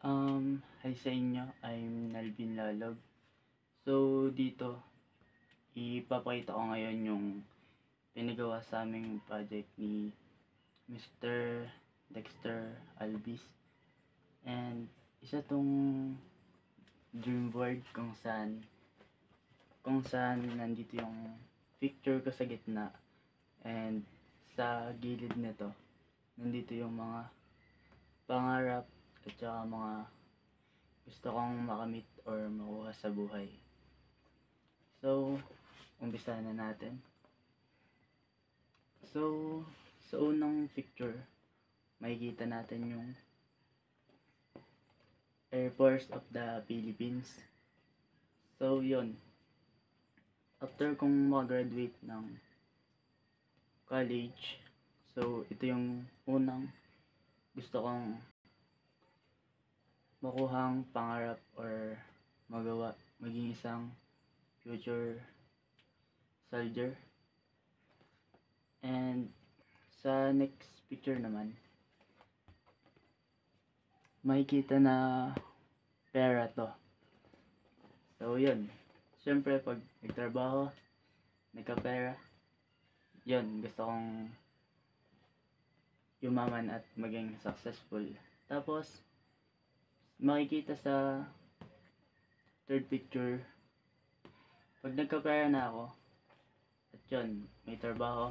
Hi sa inyo, I'm Nalvin Lalog. So, dito, ipapakita ko ngayon yung pinagawa sa aming project ni Mr. Dexter Albis. And isa tong dream board kung saan nandito yung picture ko sa gitna. And sa gilid nito, nandito yung mga pangarap at saka mga gusto kong makamit or makuha sa buhay. So, umpisahan na natin. So, sa unang picture, makikita natin yung Air Force of the Philippines. So, yun. After kong mag-graduate ng college, so ito yung unang gusto kong makuhang pangarap or magawa, maging isang future soldier. And sa next picture naman, makikita na pera to. So yun, syempre pag nagtrabaho, nagkapera, yun, gusto kong yumaman at maging successful. Tapos, makikita sa third picture, pag nagkapera na ako, at yun, may trabaho,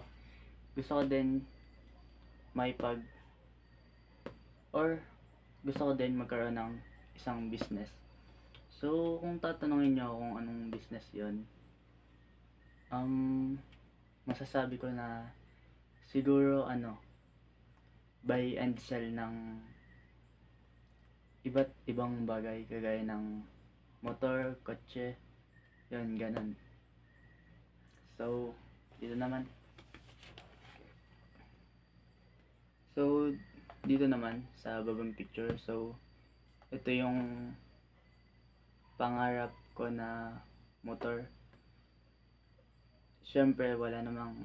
gusto ko din gusto ko din magkaroon ng isang business. So, kung tatanungin niyo kung anong business yon, masasabi ko na siguro buy and sell ng iba't ibang bagay kagaya ng motor, kotse, yun, ganun. So, dito naman. So, dito naman sa babang picture, so ito yung pangarap ko na motor. Siyempre, wala namang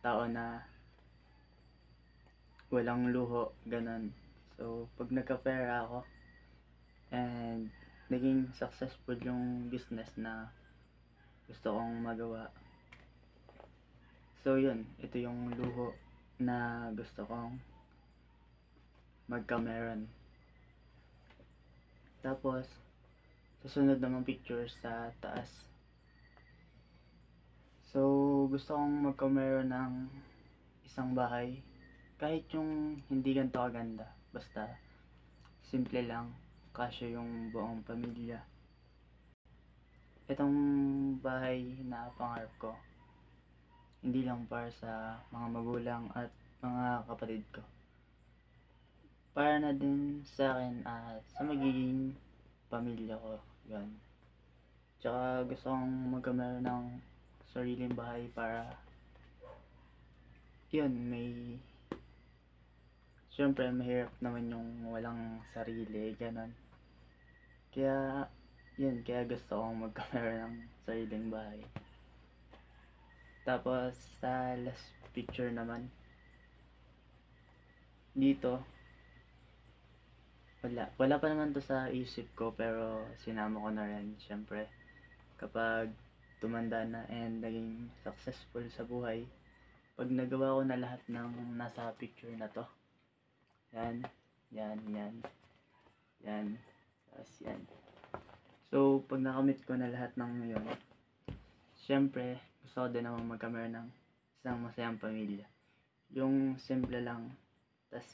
tao na walang luho, ganun. So, pag nagkapera ako and naging successful yung business na gusto kong magawa, so yun, ito yung luho na gusto kong magkameron. Tapos, susunod namang picture sa taas. So, gusto kong magkameron ng isang bahay. Kahit yung hindi ganito kaganda. Basta, simple lang. Kasya yung buong pamilya. Itong bahay na pangarap ko, hindi lang para sa mga magulang at mga kapatid ko. Para na din sa akin at sa magiging pamilya ko. Yan. Tsaka gusto kong magkameron ng sariling bahay para yun, siyempre mahirap naman yung walang sarili, ganun. Kaya gusto kong magkameron ng sariling bahay. Tapos sa last picture naman, dito, wala pa naman to sa isip ko, pero sinama ko na rin, syempre kapag tumanda na and naging successful sa buhay, pag nagawa ko na lahat ng nasa picture na to, yan, tapos yan. So, pag nakamit ko na lahat ng yun, syempre, gusto ko din naman magkameron ng isang masayang pamilya. Yung simple lang, tas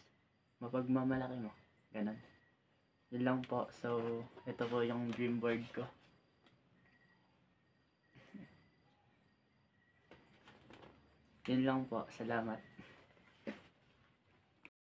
mapagmamalaki mo, ganun. Yun lang po. So, ito po yung dream board ko. Yun lang po. Salamat.